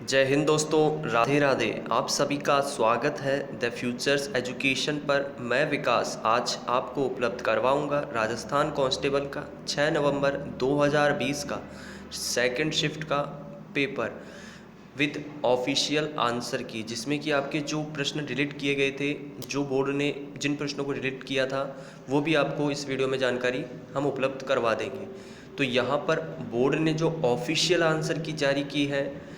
जय हिंद दोस्तों, राधे राधे। आप सभी का स्वागत है द फ्यूचर्स एजुकेशन पर। मैं विकास आज आपको उपलब्ध करवाऊंगा राजस्थान कांस्टेबल का 6 नवंबर 2020 का सेकंड शिफ्ट का पेपर विद ऑफिशियल आंसर की, जिसमें कि आपके जो प्रश्न डिलीट किए गए थे, जो बोर्ड ने जिन प्रश्नों को डिलीट किया था, वो भी आपको इस वीडियो में जानकारी हम उपलब्ध करवा देंगे। तो यहाँ पर बोर्ड ने जो ऑफिशियल आंसर की जारी की है,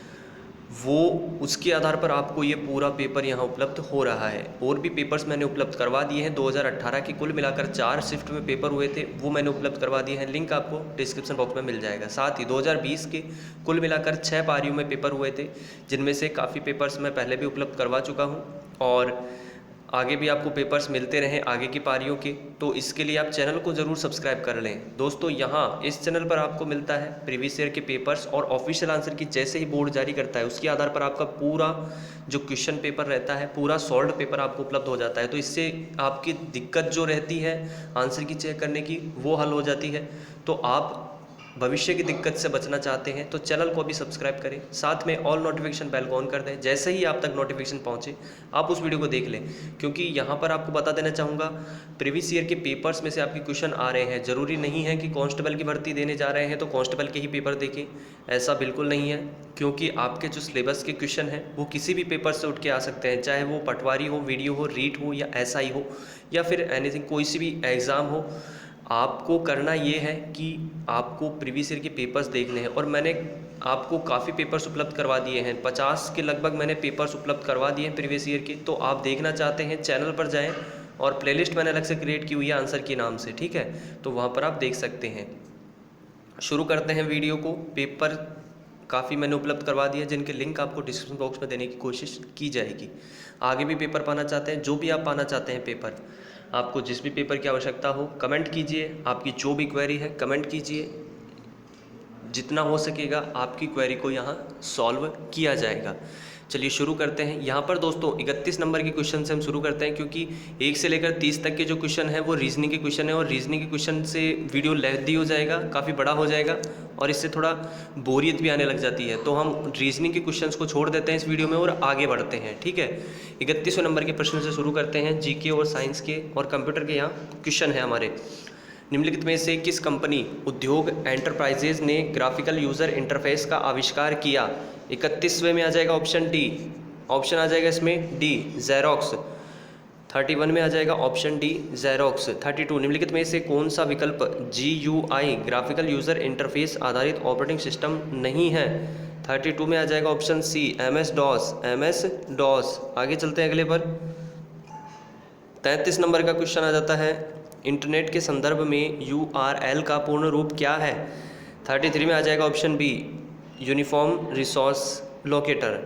वो उसके आधार पर आपको ये पूरा पेपर यहाँ उपलब्ध हो रहा है। और भी पेपर्स मैंने उपलब्ध करवा दिए हैं। 2018 के कुल मिलाकर 4 शिफ्ट में पेपर हुए थे, वो मैंने उपलब्ध करवा दिए हैं। लिंक आपको डिस्क्रिप्शन बॉक्स में मिल जाएगा। साथ ही 2020 के कुल मिलाकर 6 पारियों में पेपर हुए थे, जिनमें से काफ़ी पेपर्स मैं पहले भी उपलब्ध करवा चुका हूँ और आगे भी आपको पेपर्स मिलते रहें आगे की पारियों के। तो इसके लिए आप चैनल को ज़रूर सब्सक्राइब कर लें। दोस्तों, यहाँ इस चैनल पर आपको मिलता है प्रीवियस ईयर के पेपर्स और ऑफिशियल आंसर की। जैसे ही बोर्ड जारी करता है, उसके आधार पर आपका पूरा जो क्वेश्चन पेपर रहता है, पूरा सॉल्व्ड पेपर आपको उपलब्ध हो जाता है। तो इससे आपकी दिक्कत जो रहती है आंसर की चेक करने की, वो हल हो जाती है। तो आप भविष्य की दिक्कत से बचना चाहते हैं तो चैनल को भी सब्सक्राइब करें, साथ में ऑल नोटिफिकेशन बेल को ऑन कर दें। जैसे ही आप तक नोटिफिकेशन पहुंचे, आप उस वीडियो को देख लें, क्योंकि यहाँ पर आपको बता देना चाहूँगा, प्रीवियस ईयर के पेपर्स में से आपके क्वेश्चन आ रहे हैं। ज़रूरी नहीं है कि कांस्टेबल की भर्ती देने जा रहे हैं तो कांस्टेबल के ही पेपर देखें, ऐसा बिल्कुल नहीं है। क्योंकि आपके जो सिलेबस के क्वेश्चन हैं वो किसी भी पेपर से उठ के आ सकते हैं, चाहे वो पटवारी हो, वीडियो हो, रीट हो या एसआई हो या फिर एनीथिंग, कोई सी भी एग्ज़ाम हो। आपको करना ये है कि आपको प्रीवियस ईयर के पेपर्स देखने हैं। और मैंने आपको काफ़ी पेपर्स उपलब्ध करवा दिए हैं, 50 के लगभग मैंने पेपर्स उपलब्ध करवा दिए हैं प्रीवियस ईयर के। तो आप देखना चाहते हैं, चैनल पर जाएं और प्लेलिस्ट मैंने अलग से क्रिएट की हुई है आंसर के नाम से, ठीक है। तो वहाँ पर आप देख सकते हैं। शुरू करते हैं वीडियो को। पेपर काफ़ी मैंने उपलब्ध करवा दिया, जिनके लिंक आपको डिस्क्रिप्शन बॉक्स में देने की कोशिश की जाएगी। आगे भी पेपर पाना चाहते हैं, जो भी आप पाना चाहते हैं पेपर, आपको जिस भी पेपर की आवश्यकता हो कमेंट कीजिए। आपकी जो भी क्वेरी है कमेंट कीजिए, जितना हो सकेगा आपकी क्वेरी को यहाँ सॉल्व किया जाएगा। चलिए शुरू करते हैं। यहाँ पर दोस्तों 31 नंबर के क्वेश्चन से हम शुरू करते हैं, क्योंकि 1 से लेकर 30 तक के जो क्वेश्चन है वो रीजनिंग के क्वेश्चन है। और रीजनिंग के क्वेश्चन से वीडियो लेंथी हो जाएगा, काफ़ी बड़ा हो जाएगा और इससे थोड़ा बोरियत भी आने लग जाती है। तो हम रीजनिंग के क्वेश्चन को छोड़ देते हैं इस वीडियो में और आगे बढ़ते हैं, ठीक है। 31वें नंबर के प्रश्न से शुरू करते हैं। जीके और साइंस के और कंप्यूटर के यहाँ क्वेश्चन है हमारे। निम्नलिखित में से किस कंपनी उद्योग एंटरप्राइजेज ने ग्राफिकल यूज़र इंटरफेस का आविष्कार किया? 31वें में आ जाएगा ऑप्शन डी। ऑप्शन आ जाएगा इसमें डी, ज़ेरॉक्स। 31 में आ जाएगा ऑप्शन डी, ज़ेरॉक्स। 32 निम्नलिखित में से कौन सा विकल्प GUI ग्राफिकल यूज़र इंटरफेस आधारित ऑपरेटिंग सिस्टम नहीं है? 32 में आ जाएगा ऑप्शन सी, MS DOS। आगे चलते हैं अगले पर। 33 नंबर का क्वेश्चन आ जाता है, इंटरनेट के संदर्भ में URL का पूर्ण रूप क्या है? 33 में आ जाएगा option B, uniform resource locator.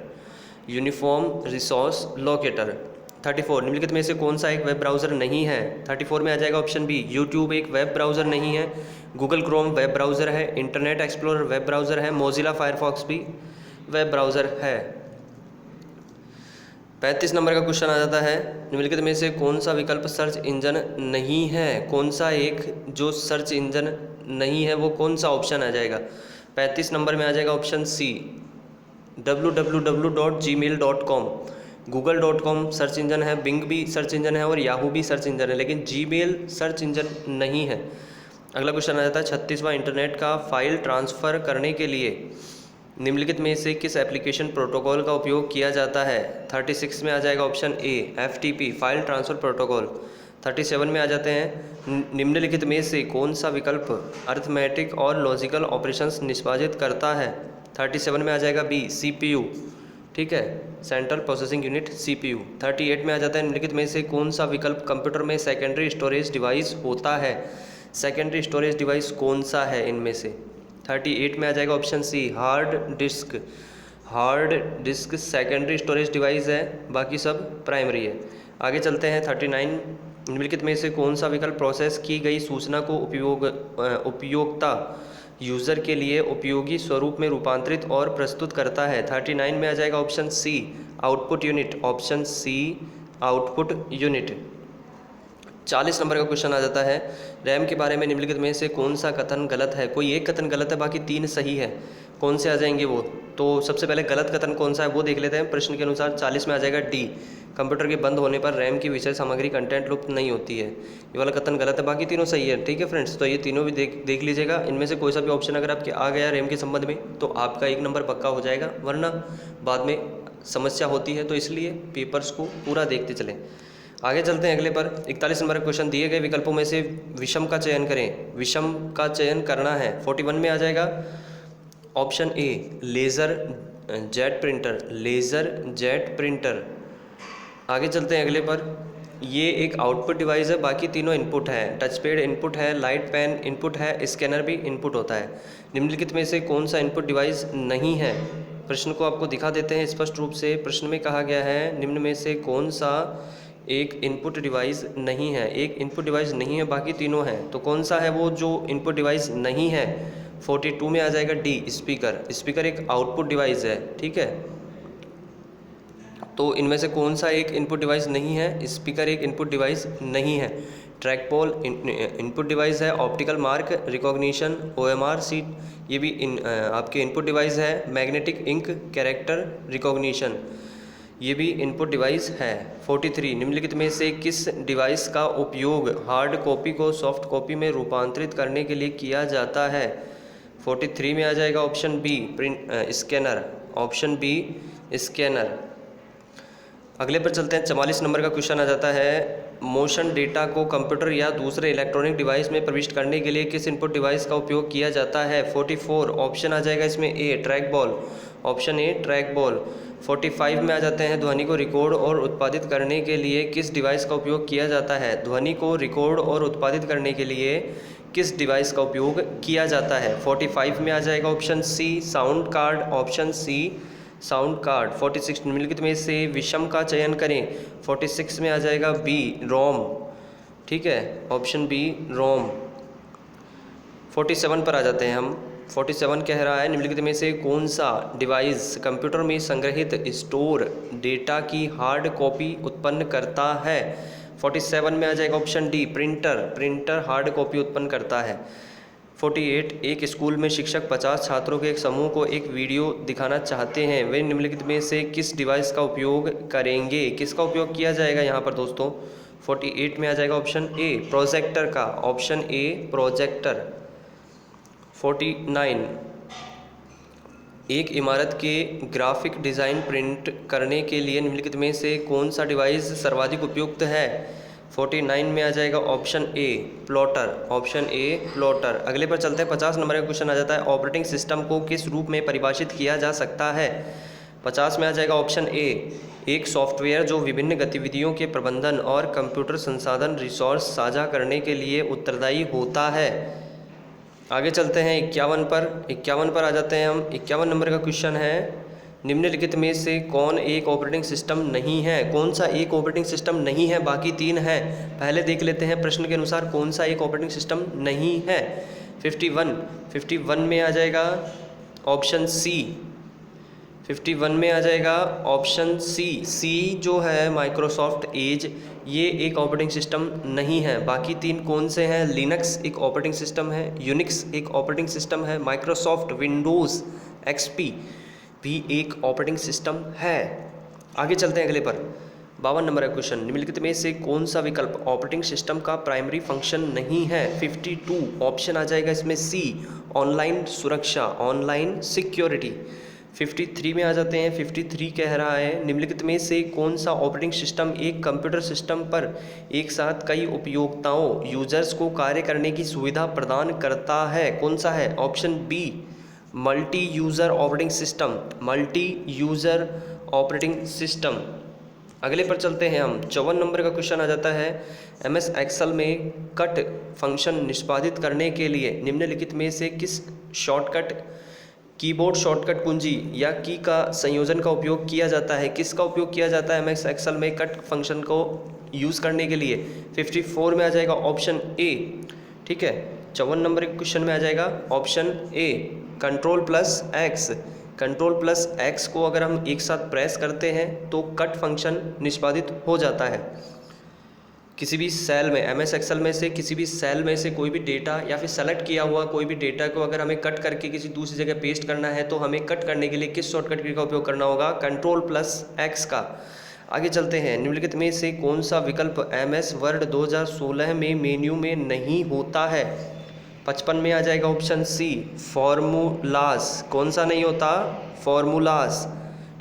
34 निम्नलिखित में से कौन सा एक वेब ब्राउज़र नहीं है? 34 में आ जाएगा ऑप्शन बी, यूट्यूब एक वेब ब्राउज़र नहीं है। गूगल क्रोम वेब ब्राउज़र है, इंटरनेट एक्सप्लोरर वेब ब्राउज़र है, मोजिला फायरफॉक्स भी वेब ब्राउज़र है। 35 नंबर का क्वेश्चन आ जाता है, निम्नलिखित में से कौन सा विकल्प सर्च इंजन नहीं है? कौन सा एक जो सर्च इंजन नहीं है वो कौन सा ऑप्शन आ जाएगा? 35 नंबर में आ जाएगा option C, www.gmail.com। google.com search engine है, बिंग भी सर्च इंजन है और याहू भी सर्च इंजन है, लेकिन जीमेल सर्च इंजन नहीं है। अगला क्वेश्चन आ जाता है 36वां, इंटरनेट का फाइल ट्रांसफ़र करने के लिए निम्नलिखित में से किस एप्लीकेशन प्रोटोकॉल का उपयोग किया जाता है? 36 में आ जाएगा option A, FTP file transfer protocol. 37 में आ जाते हैं, निम्नलिखित में से कौन सा विकल्प अर्थमेटिक और लॉजिकल ऑपरेशंस निष्पादित करता है? 37 में आ जाएगा बी, CPU, ठीक है, सेंट्रल प्रोसेसिंग यूनिट CPU। 38 में आ जाता है, निम्नलिखित में से कौन सा विकल्प कंप्यूटर में सेकेंडरी स्टोरेज डिवाइस होता है? सेकेंडरी स्टोरेज डिवाइस कौन सा है इनमें से? 38 में आ जाएगा option C, hard disk secondary storage device है, बाकी सब प्राइमरी है। आगे चलते हैं 39, निम्नलिखित में से कौन सा विकल्प प्रोसेस की गई सूचना को उपयोक्ता यूज़र के लिए उपयोगी स्वरूप में रूपांतरित और प्रस्तुत करता है? 39 में आ जाएगा option C, output unit. Option C, output unit. 40 number का क्वेश्चन आ जाता है, रैम के बारे में निम्नलिखित में से कौन सा कथन गलत है। कोई एक कथन गलत है, बाकी 3 सही है। कौन से आ जाएंगे वो? तो सबसे पहले गलत कथन कौन सा है वो देख लेते हैं। प्रश्न के अनुसार 40 में आ जाएगा डी, कंप्यूटर के बंद होने पर रैम की विषय सामग्री कंटेंट लुप्त नहीं होती है। ये वाला कथन गलत है, बाकी तीनों सही है। ठीक है फ्रेंड्स, तो ये तीनों भी देख लीजिएगा। इनमें से कोई सा भी ऑप्शन अगर आपके आ गया रैम के संबंध में तो आपका 1 नंबर पक्का हो जाएगा, वरना बाद में समस्या होती है। तो इसलिए पेपर्स को पूरा देखते चलें। आगे चलते हैं अगले पर। 41 नंबर क्वेश्चन, दिए गए विकल्पों में से विषम का चयन करें। विषम का चयन करना है। 41 में आ जाएगा option A, laser jet printer, laser jet printer. आगे चलते हैं अगले पर। ये एक आउटपुट डिवाइस है, बाकी तीनों इनपुट है। टच पैड इनपुट है, लाइट पेन इनपुट है, स्कैनर भी इनपुट होता है। निम्नलिखित में से कौन सा इनपुट डिवाइस नहीं है? प्रश्न को आपको दिखा देते हैं स्पष्ट रूप से। प्रश्न में कहा गया है निम्न में से कौन सा एक इनपुट डिवाइस नहीं है। एक इनपुट डिवाइस नहीं है, बाकी तीनों हैं। तो कौन सा है वो जो इनपुट डिवाइस नहीं है? 42 में आ जाएगा डी, स्पीकर। स्पीकर एक आउटपुट डिवाइस है, ठीक है। तो इनमें से कौन सा एक इनपुट डिवाइस नहीं है? स्पीकर एक इनपुट डिवाइस नहीं है। ट्रैक बॉल इनपुट डिवाइस है। Optical mark recognition OMR seat ये भी आपके इनपुट डिवाइस है। मैग्नेटिक इंक कैरेक्टर रिकॉग्निशन ये भी इनपुट डिवाइस है। 43, निम्नलिखित में से किस डिवाइस का उपयोग हार्ड कॉपी को सॉफ्ट कॉपी में रूपांतरित करने के लिए किया जाता है? 43 में आ जाएगा option B, scanner. Option B, scanner. अगले पर चलते हैं। 44 नंबर का क्वेश्चन आ जाता है, मोशन डेटा को कंप्यूटर या दूसरे इलेक्ट्रॉनिक डिवाइस में प्रविष्ट करने के लिए किस इनपुट डिवाइस का उपयोग किया जाता है? 44 ऑप्शन आ जाएगा इसमें A, track ball. Option A, track ball. 45 में आ जाते हैं, ध्वनि को रिकॉर्ड और उत्पादित करने के लिए किस डिवाइस का उपयोग किया जाता है? ध्वनि को रिकॉर्ड और उत्पादित करने के लिए किस डिवाइस का उपयोग किया जाता है? 45 में आ जाएगा option C, sound card. Option C, sound card. 46, निम्नलिखित में से विषम का चयन करें। 46 में आ जाएगा बी, रोम। ठीक है, ऑप्शन बी, रोम। 47 पर आ जाते हैं हम। 47 कह रहा है निम्नलिखित में से कौन सा डिवाइस कंप्यूटर में संग्रहित स्टोर डेटा की हार्ड कॉपी उत्पन्न करता है? 47 में आ जाएगा option D, printer. Printer hard copy उत्पन्न करता है। 48, एक स्कूल में शिक्षक 50 छात्रों के एक समूह को एक वीडियो दिखाना चाहते हैं। वे निम्नलिखित में से किस डिवाइस का उपयोग करेंगे? किसका उपयोग किया जाएगा यहाँ पर दोस्तों? 48 में आ जाएगा ऑप्शन ए, प्रोजेक्टर का। Option A, projector. 49, एक इमारत के ग्राफिक डिज़ाइन प्रिंट करने के लिए निम्नलिखित में से कौन सा डिवाइस सर्वाधिक उपयुक्त है? 49 में आ जाएगा option A, plotter. Option A, plotter. अगले पर चलते हैं। 50 नंबर का क्वेश्चन आ जाता है, ऑपरेटिंग सिस्टम को किस रूप में परिभाषित किया जा सकता है? 50 में आ जाएगा ऑप्शन ए, एक सॉफ्टवेयर जो विभिन्न गतिविधियों के प्रबंधन और कंप्यूटर संसाधन रिसोर्स साझा करने के लिए उत्तरदायी होता है। आगे चलते हैं 51 पर। 51 पर आ जाते हैं हम। 51 नंबर का क्वेश्चन है, निम्नलिखित में से कौन एक ऑपरेटिंग सिस्टम नहीं है? कौन सा एक ऑपरेटिंग सिस्टम नहीं है? बाकी 3 हैं। पहले देख लेते हैं प्रश्न के अनुसार कौन सा एक ऑपरेटिंग सिस्टम नहीं है। 51 में आ जाएगा ऑप्शन सी। 51 में आ जाएगा ऑप्शन सी जो है माइक्रोसॉफ्ट एज, ये एक ऑपरेटिंग सिस्टम नहीं है। बाकी 3 कौन से हैं? लिनक्स एक ऑपरेटिंग सिस्टम है, यूनिक्स एक ऑपरेटिंग सिस्टम है, माइक्रोसॉफ्ट विंडोज़ XP भी एक ऑपरेटिंग सिस्टम है। आगे चलते हैं अगले पर। 52 नंबर का क्वेश्चन, निम्नलिखित में से कौन सा विकल्प ऑपरेटिंग सिस्टम का प्राइमरी फंक्शन नहीं है? 52 ऑप्शन आ जाएगा इसमें सी, ऑनलाइन सुरक्षा, ऑनलाइन सिक्योरिटी। 53 में आ जाते हैं। 53 कह रहा है निम्नलिखित में से कौन सा ऑपरेटिंग सिस्टम एक कंप्यूटर सिस्टम पर एक साथ कई उपयोक्ताओं यूजर्स को कार्य करने की सुविधा प्रदान करता है? कौन सा है? Option B, multi user operating system. Multi user operating system. अगले पर चलते हैं हम। 54 नंबर का क्वेश्चन आ जाता है, MS एक्सेल में कट फंक्शन निष्पादित करने के लिए निम्नलिखित में से किस शॉर्टकट कीबोर्ड शॉर्टकट कुंजी या की का संयोजन का उपयोग किया जाता है? किसका उपयोग किया जाता है MS एक्सेल में कट फंक्शन को यूज़ करने के लिए? 54 में आ जाएगा ऑप्शन ए। ठीक है, 54 नंबर के क्वेश्चन में आ जाएगा ऑप्शन ए, Ctrl+X। Ctrl+X को अगर हम एक साथ प्रेस करते हैं तो कट फंक्शन निष्पादित हो जाता है। किसी भी सेल में MS एक्सेल में से किसी भी सेल में से कोई भी डेटा या फिर सेलेक्ट किया हुआ कोई भी डेटा को अगर हमें कट करके किसी दूसरी जगह पेस्ट करना है तो हमें कट करने के लिए किस शॉर्टकट की का उपयोग करना होगा, Ctrl+X का। आगे चलते हैं, निम्नलिखित में से कौन सा विकल्प MS वर्ड 2016 में मेन्यू में नहीं होता है। 55 में आ जाएगा ऑप्शन सी फॉर्मूलाज। कौन सा नहीं होता, फॉर्मूलाज।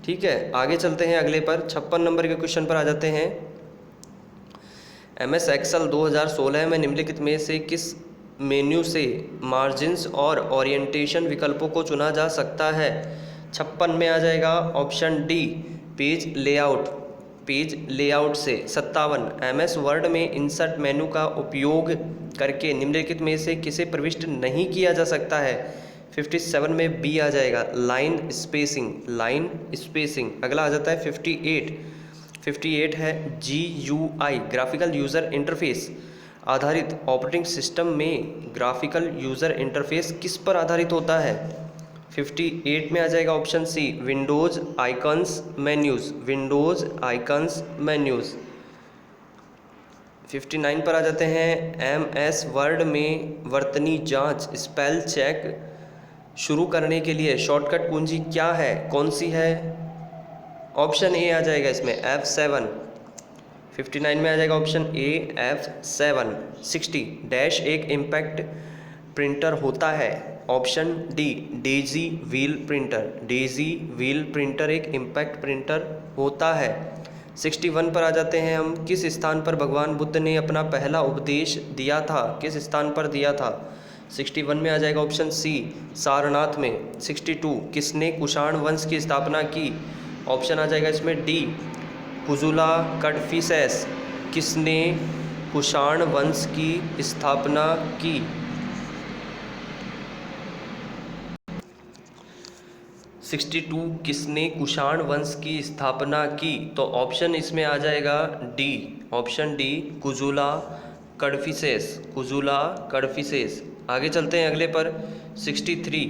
ठीक है, आगे चलते हैं अगले पर 56 नंबर के क्वेश्चन पर आ जाते हैं। MS एक्सेल 2016 में निम्नलिखित में से किस मेन्यू से मार्जिन्स और ओरिएंटेशन विकल्पों को चुना जा सकता है। 56 में आ जाएगा option D page layout. Page layout से 57 MS वर्ड में इंसर्ट मेनू का उपयोग करके निम्नलिखित में से किसे प्रविष्ट नहीं किया जा सकता है। 57 में बी आ जाएगा लाइन स्पेसिंग। Line spacing. अगला आ जाता है 58 है GUI ग्राफिकल यूज़र इंटरफेस आधारित ऑपरेटिंग सिस्टम में ग्राफिकल यूज़र इंटरफेस किस पर आधारित होता है। 58 में आ जाएगा option C windows icons menus. Windows icons menus. 59 पर आ जाते हैं, MS वर्ड में वर्तनी जांच स्पेल चेक शुरू करने के लिए शॉर्टकट कुंजी क्या है, कौन सी है। ऑप्शन ए आ जाएगा इसमें F7। 59 में आ जाएगा ऑप्शन ए F7। 60 डैश एक इम्पैक्ट प्रिंटर होता है। Option D Daisy wheel printer. Daisy wheel printer एक इम्पैक्ट प्रिंटर होता है। 61 पर आ जाते हैं हम, किस स्थान पर भगवान बुद्ध ने अपना पहला उपदेश दिया था, किस स्थान पर दिया था। 61 में आ जाएगा ऑप्शन सी सारनाथ में। 62 किसने कुषाण वंश की स्थापना की। ऑप्शन आ जाएगा इसमें डी कुजुला कड़फिसेस। किसने कुषाण वंश की स्थापना की। 62 किसने कुषाण वंश की स्थापना की, तो ऑप्शन इसमें आ जाएगा D. Option D Kujula Kadphises. Kujula Kadphises. आगे चलते हैं अगले पर 63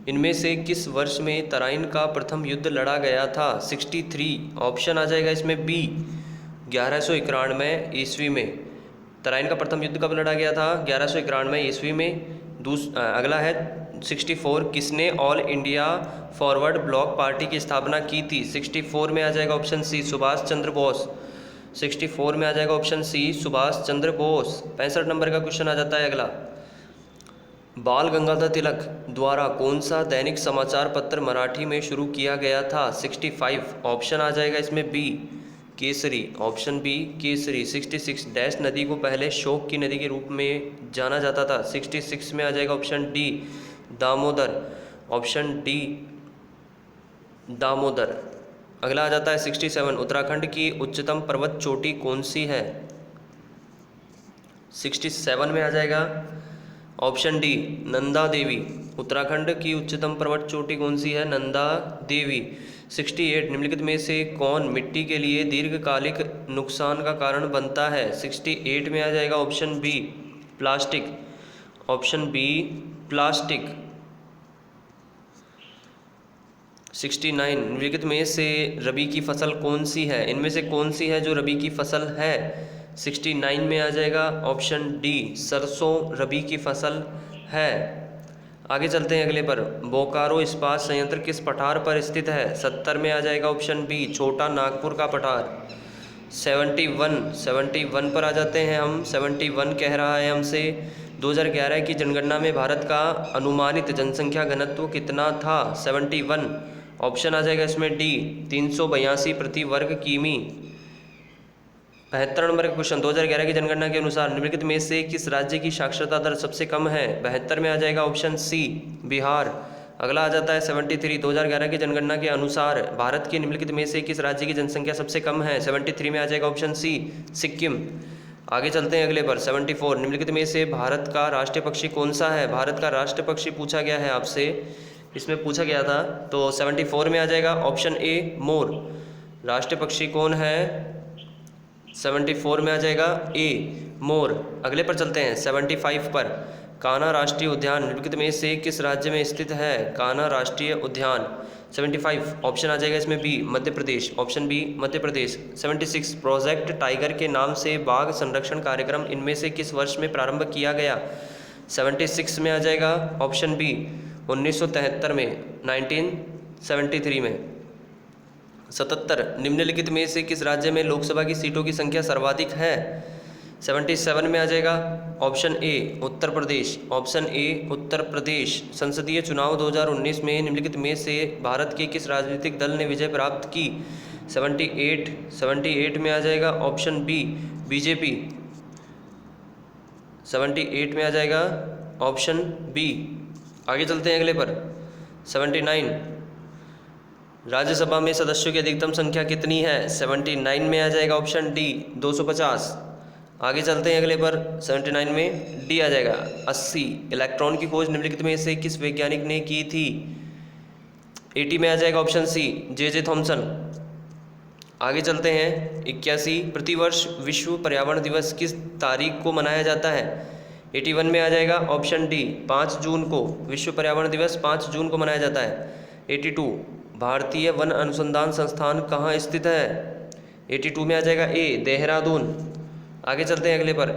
इनमें से किस वर्ष में तराइन का प्रथम युद्ध लड़ा गया था। 63 ऑप्शन आ जाएगा इसमें बी 1191 ईस्वी में। तराइन का प्रथम युद्ध कब लड़ा गया था, 1191 ईस्वी में। अगला है 64 किसने all India forward block party की स्थापना की थी। 64 में आ जाएगा ऑप्शन सी सुभाष चंद्र बोस। 64 में आ जाएगा ऑप्शन सी सुभाष चंद्र बोस। 65 नंबर का क्वेश्चन आ जाता है अगला, बाल गंगाधर तिलक द्वारा कौन सा दैनिक समाचार पत्र मराठी में शुरू किया गया था। 65 ऑप्शन आ जाएगा इसमें B Kesari. Option B Kesari. 66 dash नदी को पहले शोक की नदी के रूप में जाना जाता था। 66 में आ जाएगा option D Damodar. Option D Damodar. अगला आ जाता है 67 उत्तराखंड की उच्चतम पर्वत चोटी कौन सी है। 67 में आ जाएगा ऑप्शन डी नंदा देवी। उत्तराखंड की उच्चतम पर्वत चोटी कौन सी है, नंदा देवी। 68 निम्नलिखित में से कौन मिट्टी के लिए दीर्घकालिक नुकसान का कारण बनता है। 68 में आ जाएगा option B plastic. Option B plastic. 69 निम्नलिखित में से रबी की फसल कौन सी है, इनमें से कौन सी है जो रबी की फसल है। 69 में आ जाएगा ऑप्शन डी सरसों रबी की फसल है। आगे चलते हैं अगले पर, बोकारो इस्पात संयंत्र किस पठार पर स्थित है। 70 में आ जाएगा ऑप्शन बी छोटा नागपुर का पठार। 71 पर आ जाते हैं हम। 71 कह रहा है हमसे 2011 की जनगणना में भारत का अनुमानित जनसंख्या घनत्व कितना था। 71 ऑप्शन आ जाएगा इसमें डी 382 प्रति वर्ग किमी। 72 नंबर का क्वेश्चन, 2011 की जनगणना के अनुसार निम्नलिखित में से किस राज्य की साक्षरता दर सबसे कम है। 72 में आ जाएगा ऑप्शन सी बिहार। अगला आ जाता है 73 2011 की जनगणना के अनुसार भारत के निम्नलिखित में से किस राज्य की जनसंख्या सबसे कम है। 73 में आ जाएगा ऑप्शन सी सिक्किम। आगे चलते हैं अगले पर 74 निम्नलिखित में से भारत का राष्ट्रीय पक्षी कौन सा है। भारत का राष्ट्रीय पक्षी पूछा गया है आपसे, इसमें पूछा गया था। तो 74 में आ जाएगा ऑप्शन ए मोर। राष्ट्रीय पक्षी कौन है, 74 में आ जाएगा ए मोर। अगले पर चलते हैं 75 पर, कान्हा राष्ट्रीय उद्यान निम्नलिखित में से किस राज्य में स्थित है। कान्हा राष्ट्रीय उद्यान 75 ऑप्शन आ जाएगा इसमें B Madhya Pradesh, option B Madhya Pradesh. 76 project tiger के नाम से बाघ संरक्षण कार्यक्रम इनमें से किस वर्ष में प्रारंभ किया गया? 76 में आ जाएगा ऑप्शन बी 1973 में, 1973 में। 77 निम्नलिखित में से किस राज्य में लोकसभा की सीटों की संख्या सर्वाधिक है? 77 में आ जाएगा option A Uttar Pradesh, option A Uttar Pradesh. संसदीय चुनाव 2019 में निम्नलिखित में से भारत के किस राजनीतिक दल ने विजय प्राप्त की? 78 में आ जाएगा ऑप्शन बी बीजेपी, 78 में आ जाएगा ऑप्शन बी। आगे चलते हैं अगले पर। 79 राज्यसभा में सदस्यों की अधिकतम संख्या कितनी है? 79 में आ जाएगा ऑप्शन डी 250। आगे चलते हैं अगले पर। 79 में डी आ जाएगा 80 इलेक्ट्रॉन की खोज निम्नलिखित में से किस वैज्ञानिक ने की थी? 80 में आ जाएगा ऑप्शन सी जे थॉमसन। आगे चलते हैं 81 प्रतिवर्ष विश्व पर्यावरण दिवस किस तारीख को मनाया जाता है? 81 में आ जाएगा ऑप्शन डी 5 जून को, विश्व पर्यावरण दिवस 5 जून को मनाया जाता है। 82 भारतीय वन अनुसंधान संस्थान कहाँ स्थित है? 82 में आ जाएगा ए देहरादून। आगे चलते हैं अगले पर।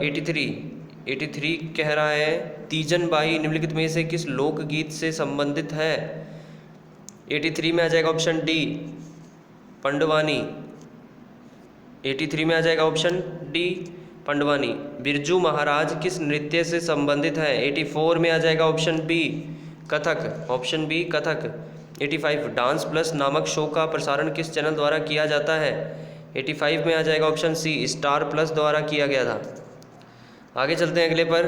83 कह रहा है तीजन बाई निम्नलिखित में से किस लोकगीत से संबंधित है? 83 में आ जाएगा ऑप्शन डी पंडवानी, 83 में आ जाएगा ऑप्शन डी पंडवानी। बिरजू महाराज किस नृत्य से संबंधित है? 84 में आ जाएगा option B Kathak, option B Kathak. 85 dance plus नामक शो का प्रसारण किस चैनल द्वारा किया जाता है? 85 में आ जाएगा ऑप्शन सी स्टार प्लस द्वारा किया गया था। आगे चलते हैं अगले पर।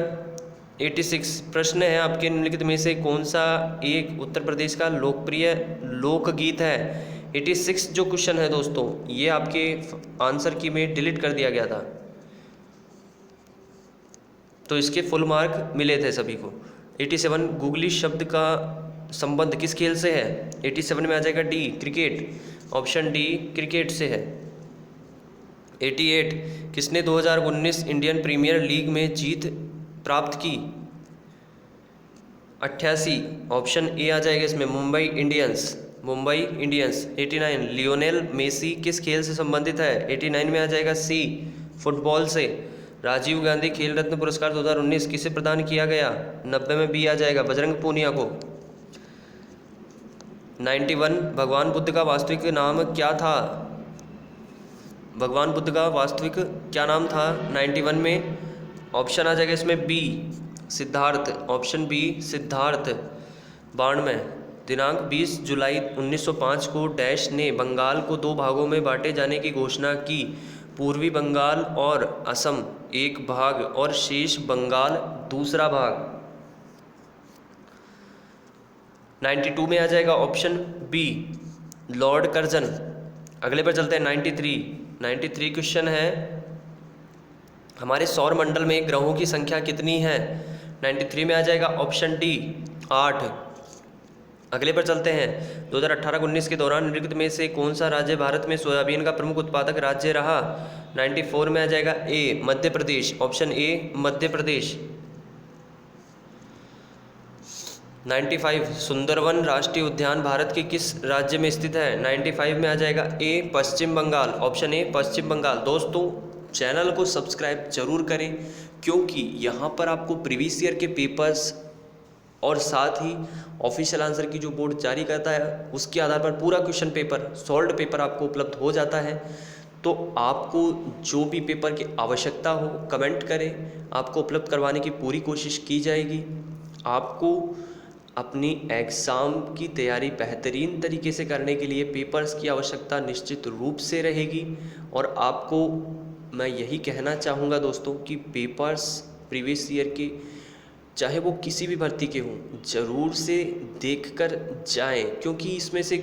86 प्रश्न है आपके निम्नलिखित में से कौन सा एक उत्तर प्रदेश का लोकप्रिय लोकगीत है? 86 जो क्वेश्चन है दोस्तों ये आपके आंसर की में डिलीट कर दिया गया था, तो इसके फुल मार्क मिले थे सभी को। 87 गूगली शब्द का संबंध किस खेल से है? 87 में आ जाएगा D cricket, option D cricket से है। 88 किसने 2019 इंडियन प्रीमियर लीग में जीत प्राप्त की? 88 ऑप्शन ए आ जाएगा इसमें Mumbai Indians, Mumbai Indians. 89 Lionel Messi किस खेल से संबंधित है? 89 में आ जाएगा सी फुटबॉल से। राजीव गांधी खेल रत्न पुरस्कार 2019 किसे प्रदान किया गया? 90 में बी आ जाएगा बजरंग पूनिया को। 91 भगवान बुद्ध का वास्तविक नाम क्या था? भगवान बुद्ध का वास्तविक क्या नाम था? 91 में ऑप्शन आ जाएगा इसमें B Siddharth, option B Siddharth. 92 दिनांक 20 जुलाई 1905 को डैश ने बंगाल को 2 भागों में बांटे जाने की घोषणा की। पूर्वी बंगाल और असम एक भाग और शेष बंगाल दूसरा भाग। 92 में आ जाएगा ऑप्शन बी लॉर्ड कर्जन। अगले पर चलते हैं 93 क्वेश्चन है हमारे सौर मंडल में ग्रहों की संख्या कितनी है? 93 में आ जाएगा ऑप्शन डी 8। अगले पर चलते हैं 2018-19 के दौरान निम्नलिखित में से कौन सा राज्य भारत में सोयाबीन का प्रमुख उत्पादक राज्य रहा? 94 में आ जाएगा ए मध्य प्रदेश, ऑप्शन ए मध्य प्रदेश। 95 सुंदरवन राष्ट्रीय उद्यान भारत के किस राज्य में स्थित है? 95 में आ जाएगा ए पश्चिम बंगाल, ऑप्शन ए पश्चिम बंगाल। दोस्तों चैनल को सब्सक्राइब जरूर करें क्योंकि यहाँ पर आपको प्रीवियस ईयर के पेपर्स और साथ ही ऑफिशियल आंसर की जो बोर्ड जारी करता है उसके आधार पर पूरा क्वेश्चन पेपर सॉल्व्ड पेपर आपको उपलब्ध हो जाता है। तो आपको जो भी पेपर की आवश्यकता हो कमेंट करें, आपको उपलब्ध करवाने की पूरी कोशिश की जाएगी। आपको अपनी एग्ज़ाम की तैयारी बेहतरीन तरीके से करने के लिए पेपर्स की आवश्यकता निश्चित रूप से रहेगी। और आपको मैं यही कहना चाहूँगा दोस्तों कि पेपर्स प्रीवियस ईयर के चाहे वो किसी भी भर्ती के हों ज़रूर से देखकर जाएं, क्योंकि इसमें से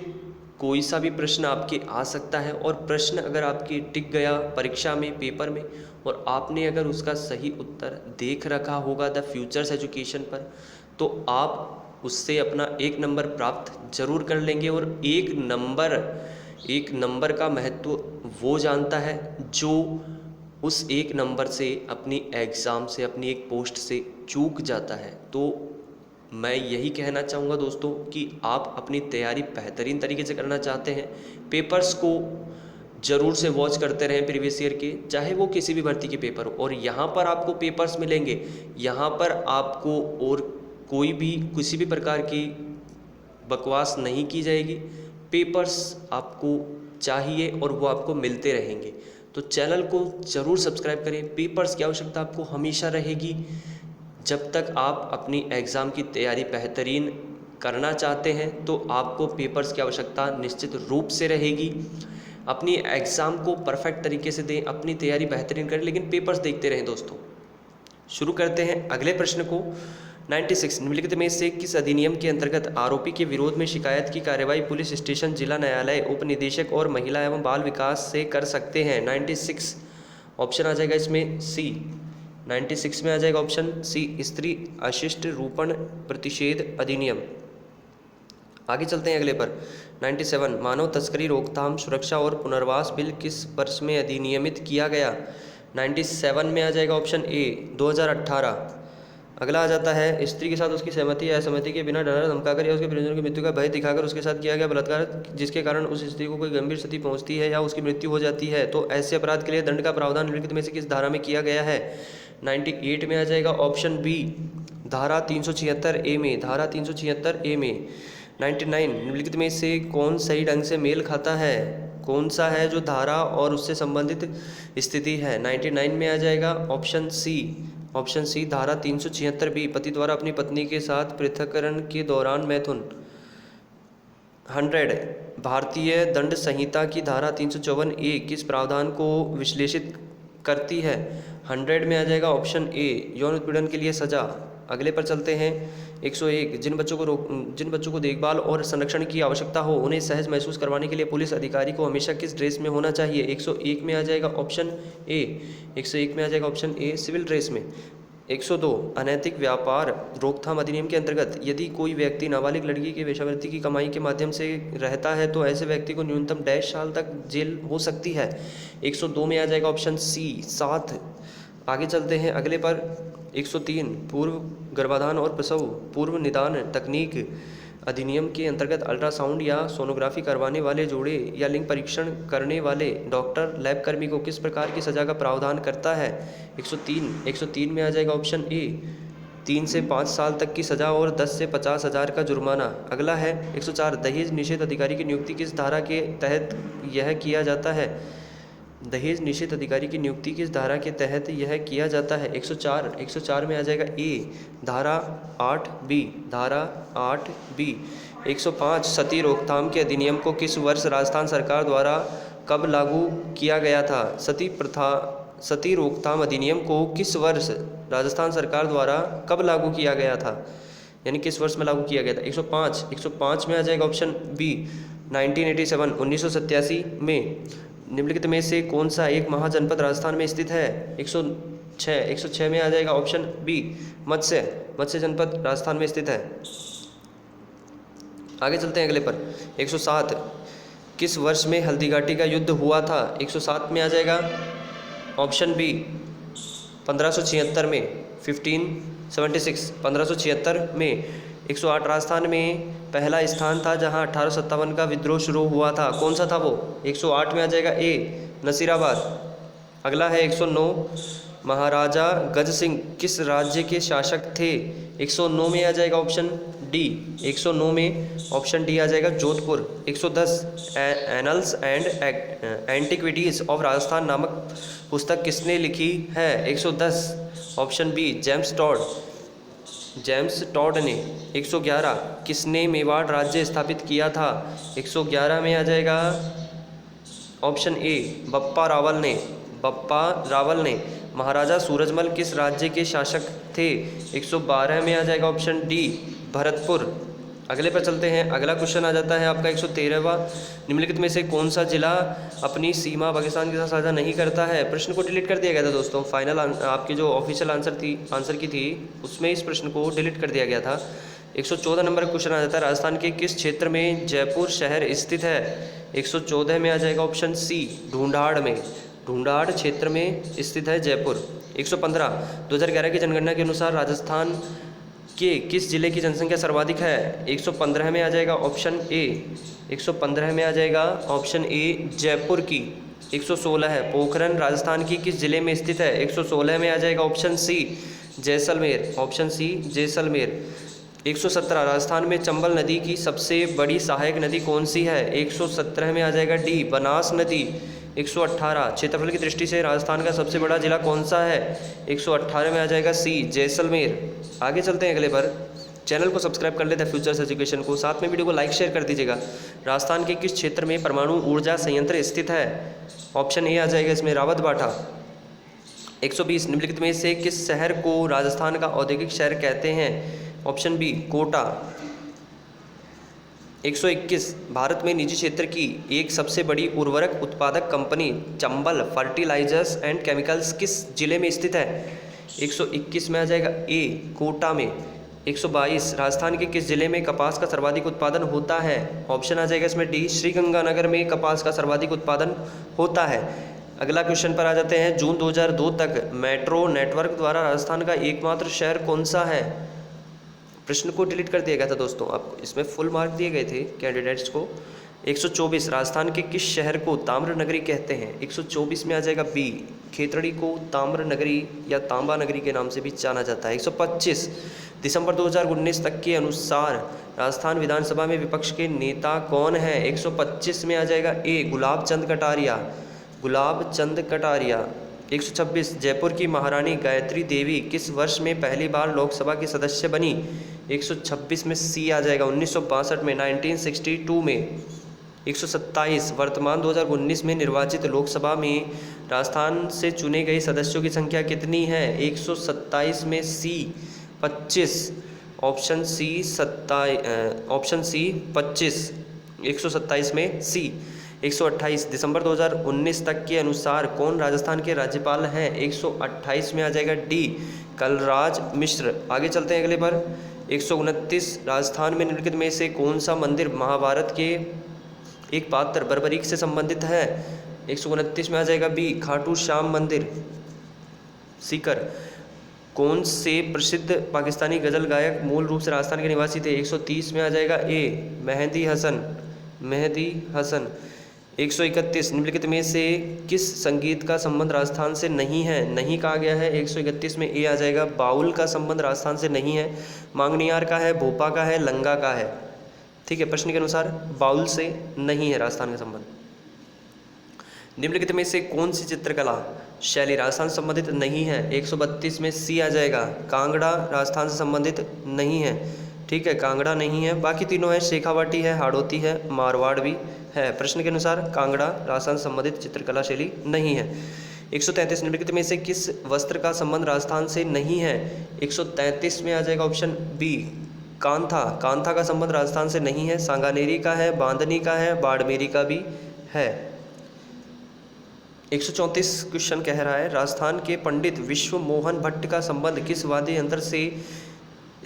कोई सा भी प्रश्न आपके आ सकता है। और प्रश्न अगर आपके टिक गया परीक्षा में पेपर में और आपने अगर उसका सही उत्तर देख रखा होगा द फ्यूचर्स एजुकेशन पर, तो आप उससे अपना 1 नंबर प्राप्त जरूर कर लेंगे। और एक नंबर का महत्व वो जानता है जो उस 1 नंबर से अपनी एग्ज़ाम से अपनी एक पोस्ट से चूक जाता है। तो मैं यही कहना चाहूँगा दोस्तों कि आप अपनी तैयारी बेहतरीन तरीके से करना चाहते हैं, पेपर्स को ज़रूर से वॉच करते रहें प्रीवियस ईयर के, चाहे वो किसी भी भर्ती के पेपर हो। और यहाँ पर आपको पेपर्स मिलेंगे, यहाँ पर आपको और कोई भी किसी भी प्रकार की बकवास नहीं की जाएगी। पेपर्स आपको चाहिए और वो आपको मिलते रहेंगे। तो चैनल को ज़रूर सब्सक्राइब करें। पेपर्स की आवश्यकता आपको हमेशा रहेगी। जब तक आप अपनी एग्ज़ाम की तैयारी बेहतरीन करना चाहते हैं तो आपको पेपर्स की आवश्यकता निश्चित रूप से रहेगी। अपनी एग्ज़ाम को परफेक्ट तरीके से दें, अपनी तैयारी बेहतरीन करें, लेकिन पेपर्स देखते रहें दोस्तों। शुरू करते हैं अगले प्रश्न को। 96 निम्नलिखित में से किस अधिनियम के अंतर्गत आरोपी के विरोध में शिकायत की कार्रवाई पुलिस स्टेशन, जिला न्यायालय, उप निदेशक और महिला एवं बाल विकास से कर सकते हैं? 96 ऑप्शन आ जाएगा इसमें सी। 96 में आ जाएगा ऑप्शन सी, स्त्री अशिष्ट रूपण प्रतिषेध अधिनियम। आगे चलते हैं अगले पर। 97 मानव तस्करी रोकथाम, सुरक्षा और पुनर्वास बिल किस वर्ष में अधिनियमित किया गया? 97 में आ जाएगा ऑप्शन ए 2018। अगला आ जाता है, स्त्री के साथ उसकी सहमति या असहमति के बिना डरा धमकाकर या उसके परिजनों की मृत्यु का भय दिखाकर उसके साथ किया गया बलात्कार जिसके कारण उस स्त्री को कोई गंभीर स्थिति पहुंचती है या उसकी मृत्यु हो जाती है, तो ऐसे अपराध के लिए दंड का प्रावधान निम्नलिखित में से किस धारा में किया गया है? 98 में आ जाएगा ऑप्शन बी, धारा 376 ए में, धारा 376 ए में। 99 निम्नलिखित में से कौन सही ढंग से मेल खाता है? कौन सा है जो धारा और उससे संबंधित स्थिति है? 99 में आ जाएगा ऑप्शन सी, ऑप्शन सी धारा 376 बी, पति द्वारा अपनी पत्नी के साथ पृथक्करण के दौरान मैथुन। 100 भारतीय दंड संहिता की धारा 354 ए किस प्रावधान को विश्लेषित करती है? 100 में आ जाएगा ऑप्शन ए, यौन उत्पीड़न के लिए सजा। अगले पर चलते हैं। 101 जिन बच्चों को देखभाल और संरक्षण की आवश्यकता हो उन्हें सहज महसूस करवाने के लिए पुलिस अधिकारी को हमेशा किस ड्रेस में होना चाहिए? 101 में आ जाएगा ऑप्शन ए, 101 में आ जाएगा ऑप्शन ए, सिविल ड्रेस में। 102 अनैतिक व्यापार रोकथाम अधिनियम के अंतर्गत यदि कोई व्यक्ति नाबालिग लड़की के वेश्यावृत्ति की कमाई के माध्यम से रहता है तो ऐसे व्यक्ति को न्यूनतम डैश साल तक जेल हो सकती है। 102 में आ जाएगा ऑप्शन सी 7। आगे चलते हैं अगले पर। 103 पूर्व गर्भाधान और प्रसव पूर्व निदान तकनीक अधिनियम के अंतर्गत अल्ट्रासाउंड या सोनोग्राफी करवाने वाले जोड़े या लिंग परीक्षण करने वाले डॉक्टर लैब कर्मी को किस प्रकार की सजा का प्रावधान करता है? 103 में आ जाएगा ऑप्शन ए, 3 से 5 साल तक की सजा और 10 से 50 हज़ार का जुर्माना। अगला है 104 दहेज निषेध अधिकारी की नियुक्ति किस धारा के तहत यह किया जाता है? दहेज निषेध अधिकारी की नियुक्ति किस धारा के तहत यह किया जाता है? 104 में आ जाएगा ए, धारा 8 बी, धारा 8 बी। 105 सती रोकथाम के अधिनियम को किस वर्ष राजस्थान सरकार द्वारा कब लागू किया गया था? सती रोकथाम अधिनियम को किस वर्ष राजस्थान सरकार द्वारा कब लागू किया गया था, यानी किस वर्ष में लागू किया गया था? 105 में आ जाएगा ऑप्शन बी, 1987 1987 में। निम्नलिखित में से कौन सा एक महाजनपद राजस्थान में स्थित है? 106 में आ जाएगा ऑप्शन बी, मत्स्य जनपद राजस्थान में स्थित है। आगे चलते हैं अगले पर। 107 किस वर्ष में हल्दीघाटी का युद्ध हुआ था? 107 में आ जाएगा ऑप्शन बी, 1576 में, 1576 में। 108 राजस्थान में पहला स्थान था जहां 1857 का विद्रोह शुरू हुआ था, कौन सा था वो? 108 में आ जाएगा ए, नसीराबाद। अगला है 109 महाराजा गज सिंह किस राज्य के शासक थे? 109 में आ जाएगा ऑप्शन डी, 109 में ऑप्शन डी आ जाएगा Jodhpur. 110 annuls and antiquities of Rajasthan नामक पुस्तक किसने लिखी है? 110 ऑप्शन बी, जेम्स टॉड ने। 111 किसने मेवाड़ राज्य स्थापित किया था? 111 में आ जाएगा ऑप्शन ए, बप्पा रावल ने। महाराजा सूरजमल किस राज्य के शासक थे? 112 में आ जाएगा ऑप्शन डी, भरतपुर। अगले पर चलते हैं। अगला क्वेश्चन आ जाता है आपका 113वां, निम्नलिखित में से कौन सा जिला अपनी सीमा पाकिस्तान के साथ साझा नहीं करता है? प्रश्न को डिलीट कर दिया गया था दोस्तों, फाइनल आपकी जो ऑफिशियल आंसर की थी उसमें इस प्रश्न को डिलीट कर दिया गया था। 114 नंबर का क्वेश्चन आ जाता है, राजस्थान के किस क्षेत्र में जयपुर शहर स्थित है? 114 में आ जाएगा ऑप्शन सी, ढूंढाड़ क्षेत्र में स्थित है जयपुर। 115 2011 की जनगणना के अनुसार राजस्थान के किस जिले की जनसंख्या सर्वाधिक है? 115 में आ जाएगा ऑप्शन ए। 115 में आ जाएगा ऑप्शन ए जयपुर की। 116 है। पोखरन राजस्थान की किस जिले में स्थित है? 116 में आ जाएगा option C Jaisalmer. Option C Jaisalmer. 117 Rajasthan में चंबल नदी की सबसे बड़ी सहायक नदी कौन सी है? 117 में आ जाएगा डी बनास नदी। 118 क्षेत्रफल की दृष्टि से राजस्थान का सबसे बड़ा जिला कौन सा है? 118 में आ जाएगा सी जैसलमेर। आगे चलते हैं अगले पर। चैनल को सब्सक्राइब कर लेते हैं फ्यूचर्स एजुकेशन को, साथ में वीडियो को लाइक शेयर कर दीजिएगा। राजस्थान के किस क्षेत्र में परमाणु ऊर्जा संयंत्र स्थित है? ऑप्शन ए आ जाएगा इसमें रावतबाटा। 120 निम्नलिखित में से किस शहर को राजस्थान का औद्योगिक शहर कहते हैं? Option B Kota. 121 भारत में निजी क्षेत्र की एक सबसे बड़ी उर्वरक उत्पादक company Chambal fertilisers and chemicals किस जिले में स्थित है? 121 में आ जाएगा ए कोटा में। 122 राजस्थान के किस जिले में कपास का सर्वाधिक उत्पादन होता है? ऑप्शन आ जाएगा इसमें डी श्रीगंगानगर में कपास का सर्वाधिक उत्पादन होता है। अगला क्वेश्चन पर आ जाते हैं। जून 2002 तक मेट्रो नेटवर्क द्वारा राजस्थान का एकमात्र शहर कौन सा है? प्रश्न को डिलीट कर दिया गया था दोस्तों, आपको इसमें फुल मार्क दिए गए थे कैंडिडेट्स को। 124 राजस्थान के किस शहर को ताम्र नगरी कहते हैं? 124 में आ जाएगा बी खेतड़ी को ताम्र नगरी या तांबा नगरी के नाम से भी जाना जाता है। 125 दिसंबर 2019 तक के अनुसार राजस्थान विधानसभा में विपक्ष के नेता कौन है? 125 में आ जाएगा ए गुलाब चंद कटारिया। गुलाब चंद कटारिया। 126 जयपुर की महारानी गायत्री देवी किस वर्ष में पहली बार लोकसभा की सदस्य बनी? 126 में सी आ जाएगा 1962 में 1962 में। 127 वर्तमान 2019 में निर्वाचित लोकसभा में राजस्थान से चुने गए सदस्यों की संख्या कितनी है? 127 में सी 25। Option C 25। 127 में सी। 128 दिसंबर 2019 तक के अनुसार कौन राजस्थान के राज्यपाल हैं? 128 में आ जाएगा डी कलराज मिश्र। आगे चलते हैं अगले पर। 129 राजस्थान में निम्नलिखित में से कौन सा मंदिर महाभारत के एक पात्र बर्बरीक से संबंधित है? 129 में आ जाएगा बी खाटू श्याम मंदिर सीकर। कौन से प्रसिद्ध पाकिस्तानी गज़ल गायक मूल रूप से राजस्थान के निवासी थे? 130 में आ जाएगा ए मेहदी हसन। 131 निम्नलिखित में से किस संगीत का संबंध राजस्थान से नहीं है? नहीं कहा गया है। 131 में ए आ जाएगा बाउल का संबंध राजस्थान से नहीं है। मांगनियार का है, भोपा का है, लंगा का है। ठीक है, प्रश्न के अनुसार बाउल से नहीं है राजस्थान का संबंध। निम्नलिखित में से कौन सी चित्रकला शैली राजस्थान से संबंधित नहीं है? 132 में सी आ जाएगा कांगड़ा राजस्थान से संबंधित नहीं है। ठीक है, कांगड़ा नहीं है। बाकी तीनों है, शेखावाटी है, हाड़ौती है, मारवाड़ भी है। प्रश्न के अनुसार कांगड़ा राजस्थान से संबंधित चित्रकला शैली नहीं है। 133 निम्नलिखित में से किस वस्त्र का संबंध राजस्थान से नहीं है? 133 में आ जाएगा ऑप्शन बी कांथा का संबंध राजस्थान से नहीं है। सांगानेरी का है, बांधनी का है, बाड़मेरी का भी है। 134 क्वेश्चन कह रहा है राजस्थान के पंडित विश्व मोहन भट्ट का संबंध किस वाद्य यंत्र से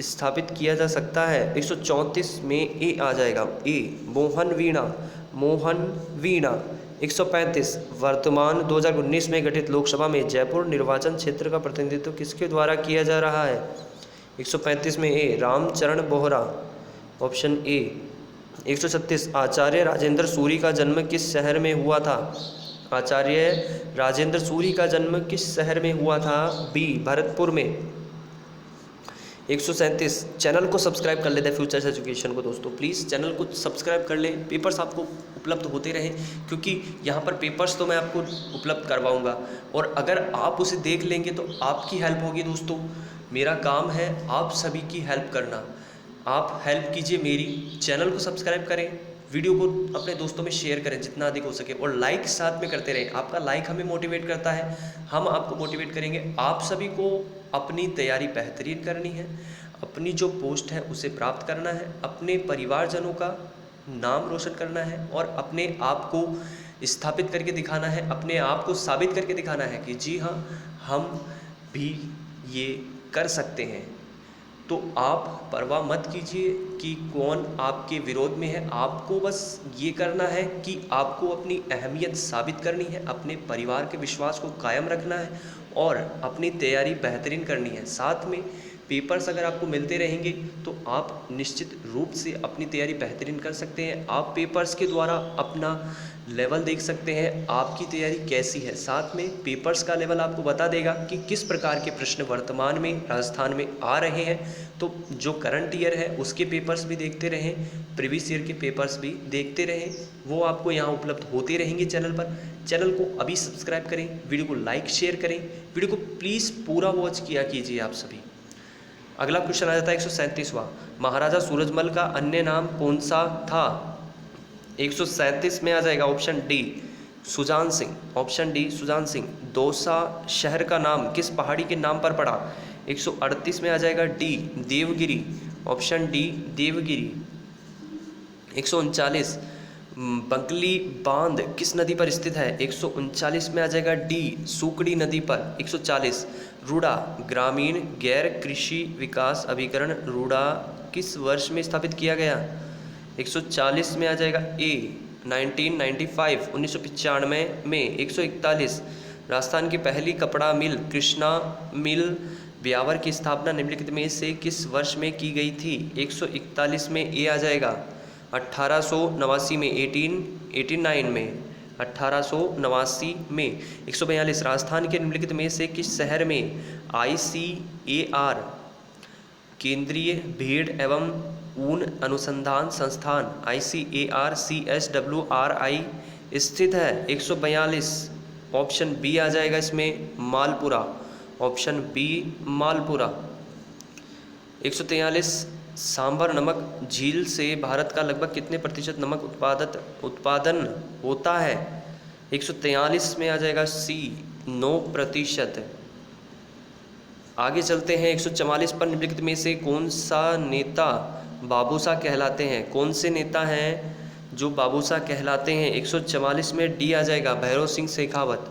स्थापित किया जा सकता है? 134 में ए आ जाएगा ए मोहन वीणा। 135 वर्तमान 2019 में गठित लोकसभा में जयपुर निर्वाचन क्षेत्र का प्रतिनिधित्व किसके द्वारा किया जा रहा है? 135 में A Ramcharan Bohra. Option A. 136 Acharya Rajendra Suri का जन्म किस शहर में हुआ था? आचार्य राजेंद्र सूरी का जन्म किस शहर में हुआ था? बी भरतपुर में। 137 चैनल को सब्सक्राइब कर लेते हैं फ्यूचर्स एजुकेशन को दोस्तों, प्लीज़ चैनल को सब्सक्राइब कर लें। पेपर्स आपको उपलब्ध होते रहें, क्योंकि यहाँ पर पेपर्स तो मैं आपको उपलब्ध करवाऊँगा, और अगर आप उसे देख लेंगे तो आपकी हेल्प होगी दोस्तों। मेरा काम है आप सभी की हेल्प करना। आप हेल्प कीजिए मेरी, चैनल को सब्सक्राइब करें, वीडियो को अपने दोस्तों में शेयर करें जितना अधिक हो सके, और लाइक साथ में करते रहें। आपका लाइक हमें मोटिवेट करता है, हम आपको मोटिवेट करेंगे। आप सभी को अपनी तैयारी बेहतरीन करनी है, अपनी जो पोस्ट है उसे प्राप्त करना है, अपने परिवारजनों का नाम रोशन करना है, और अपने आप को स्थापित करके दिखाना है, अपने आप को साबित करके दिखाना है कि जी हाँ, हम भी ये कर सकते हैं। तो आप परवाह मत कीजिए कि कौन आपके विरोध में है, आपको बस ये करना है कि आपको अपनी अहमियत साबित करनी है, अपने परिवार के विश्वास को कायम रखना है, और अपनी तैयारी बेहतरीन करनी है। साथ में पेपर्स अगर आपको मिलते रहेंगे तो आप निश्चित रूप से अपनी तैयारी बेहतरीन कर सकते हैं। आप पेपर्स के द्वारा अपना लेवल देख सकते हैं आपकी तैयारी कैसी है। साथ में पेपर्स का लेवल आपको बता देगा कि किस प्रकार के प्रश्न वर्तमान में राजस्थान में आ रहे हैं। तो जो करंट ईयर है उसके पेपर्स भी देखते रहें, प्रीवियस ईयर के पेपर्स भी देखते रहें, वो आपको यहाँ उपलब्ध होते रहेंगे चैनल पर। चैनल को अभी सब्सक्राइब करें, वीडियो को लाइक शेयर करें, वीडियो को प्लीज़ पूरा वॉच किया कीजिए आप सभी। अगला क्वेश्चन आ जाता है 137वां, महाराजा सूरजमल का अन्य नाम कौन सा था? 137 में आ जाएगा option D Sujan Singh, option D Sujan Singh. Dausa शहर का नाम किस पहाड़ी के नाम पर पड़ा? 138 में आ जाएगा D Devagiri, option D Devagiri. 139 Bankli बांध किस नदी पर स्थित है? 139 में आ जाएगा डी सूकड़ी नदी पर। 140 रूड़ा ग्रामीण गैर कृषि विकास अभिकरण रूड़ा किस वर्ष में स्थापित किया गया? 140 में आ जाएगा ए 1995 1995 में। 141 राजस्थान की पहली कपड़ा मिल कृष्णा मिल ब्यावर की स्थापना निम्नलिखित में से किस वर्ष में की गई थी? 141 में ए आ जाएगा 1889 में, 1889 में, 1889 में। 142 राजस्थान के निम्नलिखित में से किस शहर में ICAR केंद्रीय भेड़ एवं ऊन अनुसंधान संस्थान ICAR CSWRI स्थित है? 142 ऑप्शन बी आ जाएगा इसमें मालपुरा, ऑप्शन बी मालपुरा। 143 सांभर नमक झील से भारत का लगभग कितने प्रतिशत नमक उत्पादन होता है? 143 में आ जाएगा सी 9%। आगे चलते हैं 144 पर, निम्नलिखित में से कौन सा नेता बाबूसा कहलाते हैं? कौन से नेता हैं जो बाबूसा कहलाते हैं? 144 में डी आ जाएगा भैरव सिंह शेखावत।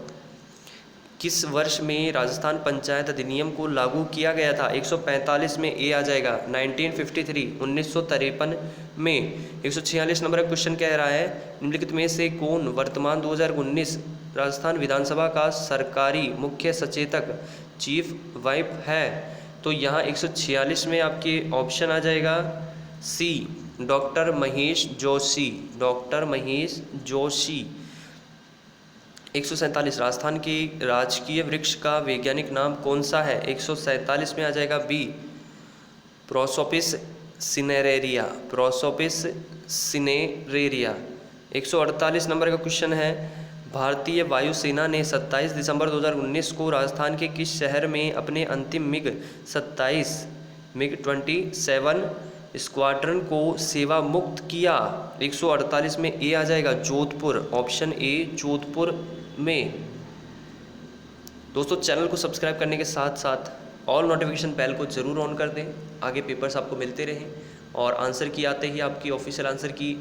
किस वर्ष में राजस्थान पंचायत अधिनियम को लागू किया गया था? 145 में ए आ जाएगा 1953 1953 में। 146 नंबर का क्वेश्चन कह रहा है निम्नलिखित में से कौन वर्तमान 2019 राजस्थान विधानसभा का सरकारी मुख्य सचेतक चीफ वाइप है? तो यहाँ 146 में आपके ऑप्शन आ जाएगा सी डॉक्टर महेश जोशी, डॉक्टर महेश जोशी। 147 राजस्थान के राजकीय वृक्ष का वैज्ञानिक नाम कौन सा है? 147 में आ जाएगा B prosopis cineraria, prosopis cineraria. 148 number का क्वेश्चन है भारतीय वायुसेना ने 27 दिसंबर 2019 को राजस्थान के किस शहर में अपने अंतिम MiG-27 स्क्वाड्रन को सेवा मुक्त किया? 148 में ए आ जाएगा जोधपुर, ऑप्शन ए जोधपुर में। दोस्तों चैनल को सब्सक्राइब करने के साथ साथ ऑल नोटिफिकेशन बेल को ज़रूर ऑन कर दें, आगे पेपर्स आपको मिलते रहें। और आंसर की आते ही आपकी ऑफिशियल आंसर की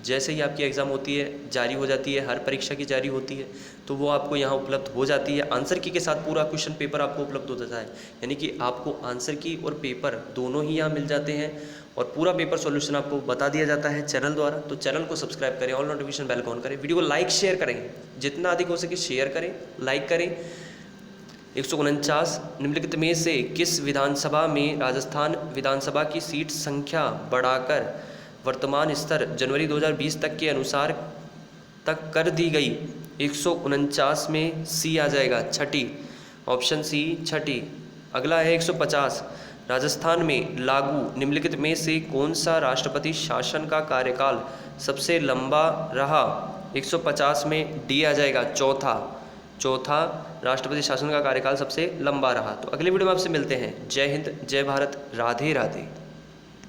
जैसे ही आपकी एग्ज़ाम होती है जारी हो जाती है, हर परीक्षा की जारी होती है तो वो आपको यहाँ उपलब्ध हो जाती है। आंसर की के साथ पूरा क्वेश्चन पेपर आपको उपलब्ध हो जाता है, यानी कि आपको आंसर की और पेपर दोनों ही यहाँ मिल जाते हैं और पूरा पेपर सॉल्यूशन आपको बता दिया जाता है चैनल द्वारा। तो चैनल को सब्सक्राइब करें, ऑल नोटिफिकेशन बेल को ऑन करें, वीडियो को लाइक शेयर करें, जितना अधिक हो सके शेयर करें, लाइक करें। 149 निम्नलिखित में से किस विधानसभा में राजस्थान विधानसभा की सीट संख्या बढ़ाकर वर्तमान स्तर जनवरी 2020 तक के अनुसार तक कर दी गई? 149 में सी आ जाएगा छठी, ऑप्शन सी छठी। अगला है 150 राजस्थान में लागू निम्नलिखित में से कौन सा राष्ट्रपति शासन का कार्यकाल सबसे लंबा रहा? 150 में डी आ जाएगा चौथा राष्ट्रपति शासन का कार्यकाल सबसे लंबा रहा। तो अगले वीडियो में आपसे मिलते हैं। जय हिंद, जय भारत, राधे राधे।